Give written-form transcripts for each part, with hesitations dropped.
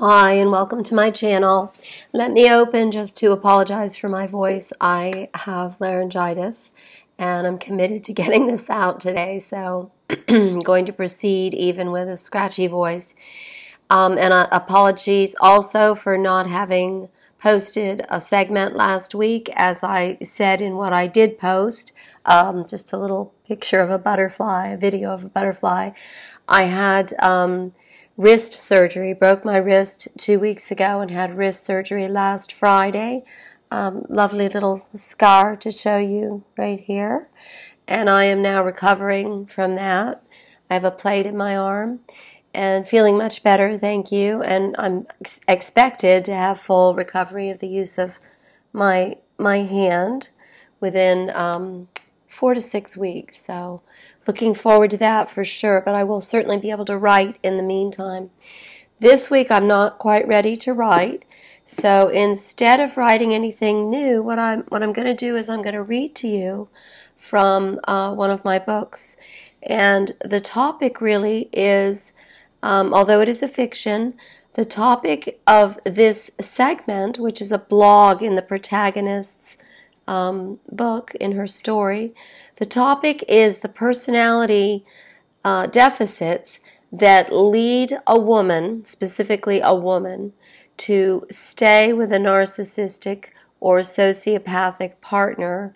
Hi and welcome to my channel. Let me open just to apologize for my voice. I have laryngitis and I'm committed to getting this out today, so I'm going to proceed even with a scratchy voice. Apologies also for not having posted a segment last week. As I said in what I did post, just a little picture of a butterfly, a video of a butterfly. I had wrist surgery, broke my wrist 2 weeks ago and had wrist surgery last Friday. Lovely little scar to show you right here. And I am now recovering from that. I have a plate in my arm and feeling much better, thank you. And I'm expected to have full recovery of the use of my hand within 4 to 6 weeks. So looking forward to that for sure, but I will certainly be able to write in the meantime. This week I'm not quite ready to write, so instead of writing anything new, what I'm going to do is I'm going to read to you from one of my books. And the topic really is, although it is a fiction, the topic of this segment, which is a blog in the protagonist's book, in her story, the topic is the personality deficits that lead a woman, specifically a woman, to stay with a narcissistic or sociopathic partner,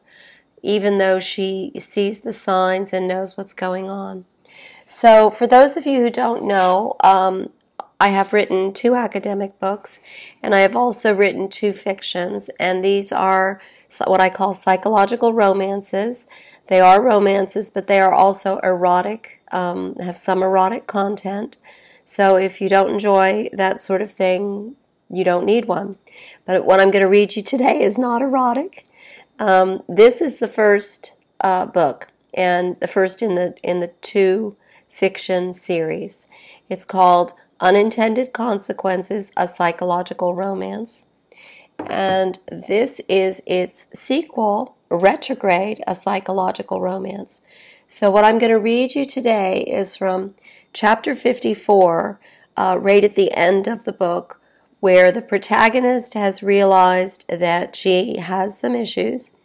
even though she sees the signs and knows what's going on. So for those of you who don't know, I have written 2 academic books, and I have also written 2 fictions, and these are what I call psychological romances. They are romances, but they are also erotic, have some erotic content. So if you don't enjoy that sort of thing, you don't need one. But what I'm going to read you today is not erotic. This is the first book, and the first in the 2 fiction series. It's called Unintended Consequences, a Psychological Romance. And this is its sequel, Retrograde, a Psychological Romance. So what I'm going to read you today is from chapter 54, right at the end of the book, where the protagonist has realized that she has some issues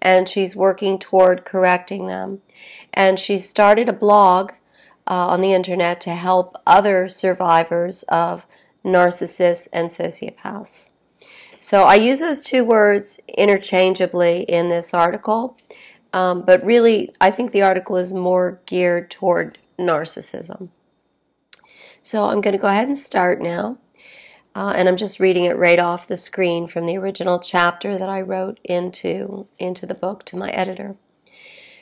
and she's working toward correcting them. And she started a blog on the internet to help other survivors of narcissists and sociopaths. So I use those 2 words interchangeably in this article, but really I think the article is more geared toward narcissism. So I'm going to go ahead and start now, and I'm just reading it right off the screen from the original chapter that I wrote into the book to my editor.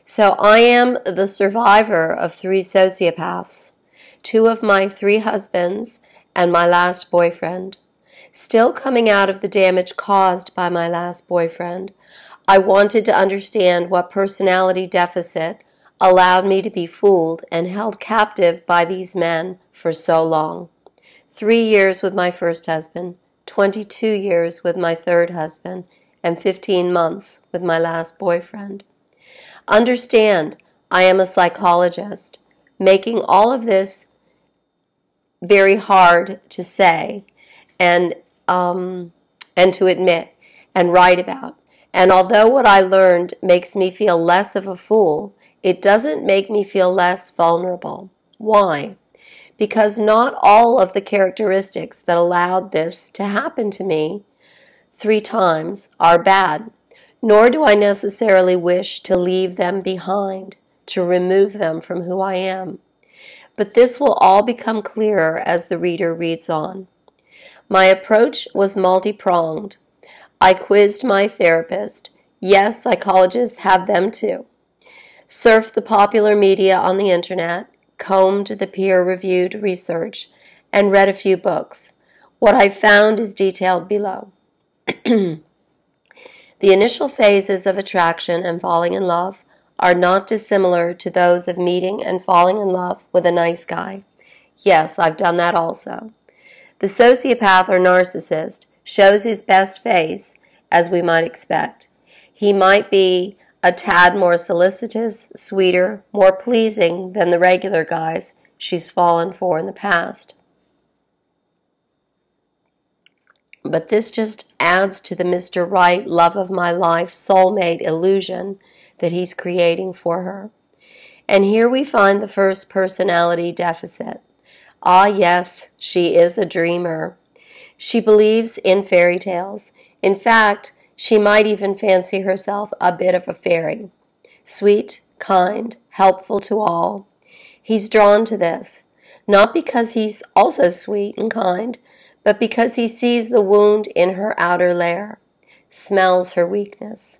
So I am the survivor of 3 sociopaths, 2 of my 3 husbands, and my last boyfriend. Still coming out of the damage caused by my last boyfriend, I wanted to understand what personality deficit allowed me to be fooled and held captive by these men for so long. 3 years with my first husband, 22 years with my third husband, and 15 months with my last boyfriend. Understand, I am a psychologist, making all of this very hard to say and to admit and write about. And although what I learned makes me feel less of a fool, it doesn't make me feel less vulnerable. Why? Because not all of the characteristics that allowed this to happen to me 3 times are bad, nor do I necessarily wish to leave them behind, to remove them from who I am. But this will all become clearer as the reader reads on. My approach was multi-pronged. I quizzed my therapist. Yes, psychologists have them too. Surfed the popular media on the internet, combed the peer-reviewed research, and read a few books. What I found is detailed below. The initial phases of attraction and falling in love are not dissimilar to those of meeting and falling in love with a nice guy. Yes, I've done that also. The sociopath or narcissist shows his best face, as we might expect. He might be a tad more solicitous, sweeter, more pleasing than the regular guys she's fallen for in the past. But this just adds to the Mr. Right, love of my life, soulmate illusion that he's creating for her. And here we find the first personality deficit. Ah, yes, she is a dreamer. She believes in fairy tales. In fact, she might even fancy herself a bit of a fairy. Sweet, kind, helpful to all. He's drawn to this, not because he's also sweet and kind, but because he sees the wound in her outer layer, smells her weakness.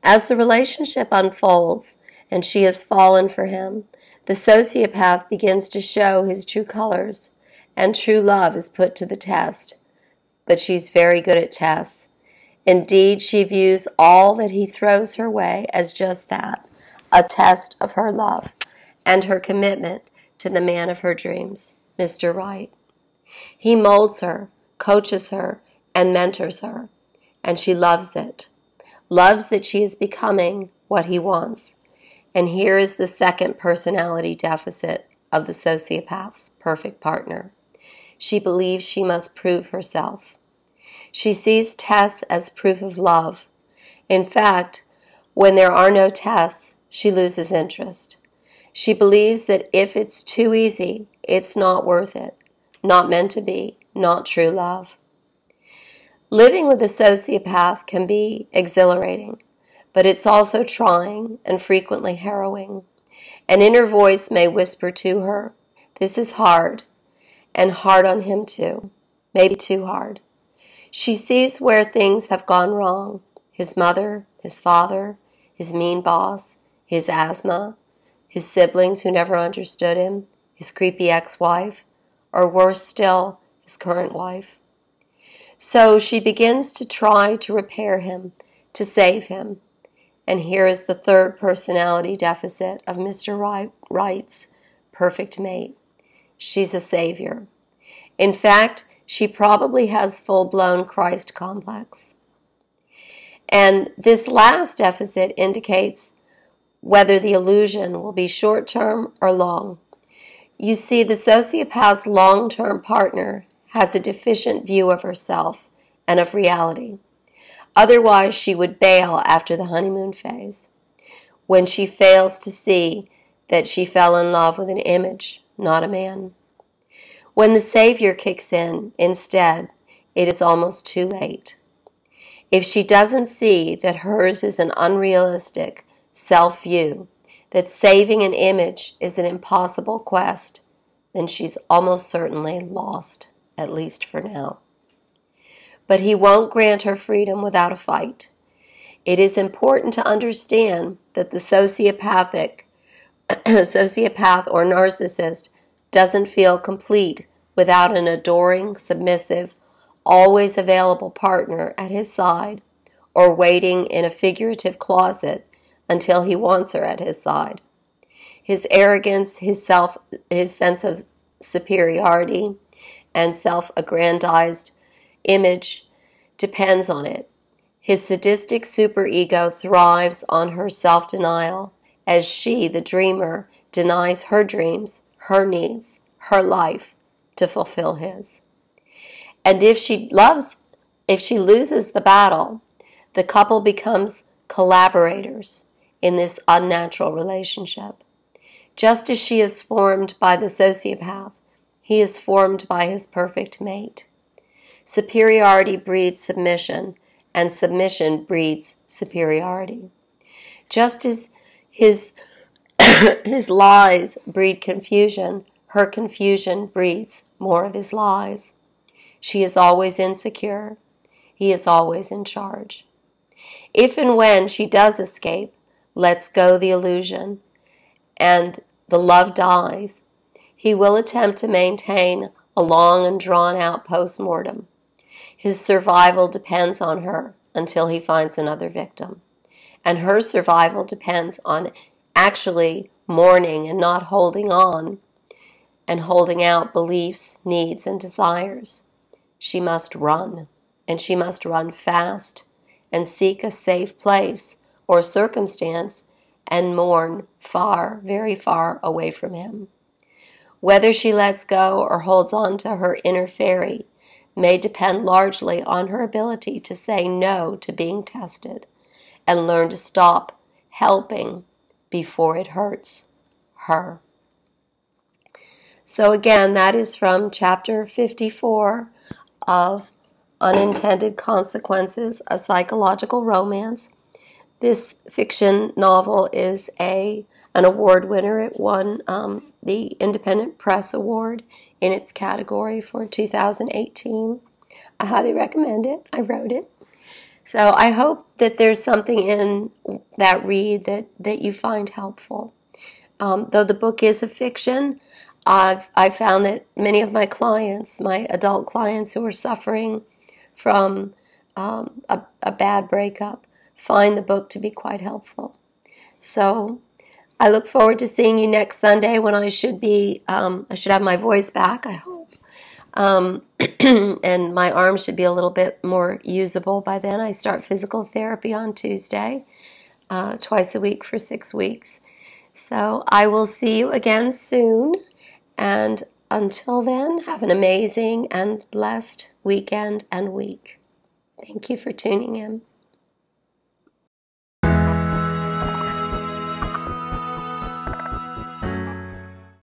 As the relationship unfolds and she has fallen for him, the sociopath begins to show his true colors, and true love is put to the test. But she's very good at tests. Indeed, she views all that he throws her way as just that, a test of her love and her commitment to the man of her dreams, Mr. Right. He molds her, coaches her, and mentors her, and she loves it. Loves that she is becoming what he wants. And here is the second personality deficit of the sociopath's perfect partner. She believes she must prove herself. She sees tests as proof of love. In fact, when there are no tests, she loses interest. She believes that if it's too easy, it's not worth it, not meant to be, not true love. Living with a sociopath can be exhilarating, but it's also trying and frequently harrowing. An inner voice may whisper to her, "This is hard," and hard on him too, maybe too hard. She sees where things have gone wrong. His mother, his father, his mean boss, his asthma, his siblings who never understood him, his creepy ex-wife, or worse still, his current wife. So she begins to try to repair him, to save him. And here is the third personality deficit of Mr. Right's perfect mate. She's a savior. In fact, she probably has full-blown Christ complex. And this last deficit indicates whether the illusion will be short-term or long. You see, the sociopath's long-term partner has a deficient view of herself and of reality. Otherwise, she would bail after the honeymoon phase, when she fails to see that she fell in love with an image, not a man. When the savior kicks in, instead, it is almost too late. If she doesn't see that hers is an unrealistic self-view, that saving an image is an impossible quest, then she's almost certainly lost, at least for now. But he won't grant her freedom without a fight. It is important to understand that the sociopath or narcissist doesn't feel complete without an adoring, submissive, always available partner at his side, or waiting in a figurative closet until he wants her at his side. His arrogance, his sense of superiority, and self-aggrandized image depends on it. His sadistic superego thrives on her self-denial as she, the dreamer, denies her dreams, her needs, her life to fulfill his. And if she loses the battle, the couple becomes collaborators in this unnatural relationship. Just as she is formed by the sociopath, he is formed by his perfect mate. Superiority breeds submission, and submission breeds superiority. Just as his lies breed confusion, her confusion breeds more of his lies. She is always insecure. He is always in charge. If and when she does escape, lets go the illusion, and the love dies, he will attempt to maintain a long and drawn-out post-mortem. His survival depends on her until he finds another victim. And her survival depends on actually mourning and not holding on and holding out beliefs, needs, and desires. She must run, and she must run fast and seek a safe place or circumstance and mourn far, very far away from him. Whether she lets go or holds on to her inner fairy may depend largely on her ability to say no to being tested and learn to stop helping before it hurts her. So again, that is from chapter 54 of Unintended Consequences, a Psychological Romance. This fiction novel is an award winner. It won the Independent Press Award in its category for 2018. I highly recommend it. I wrote it. So I hope that there's something in that read that you find helpful. Though the book is a fiction, I found that many of my clients, my adult clients who are suffering from a bad breakup, find the book to be quite helpful. So I look forward to seeing you next Sunday when I should have my voice back, I hope. And my arm should be a little bit more usable by then. I start physical therapy on Tuesday, twice a week for 6 weeks. So I will see you again soon. And until then, have an amazing and blessed weekend and week. Thank you for tuning in.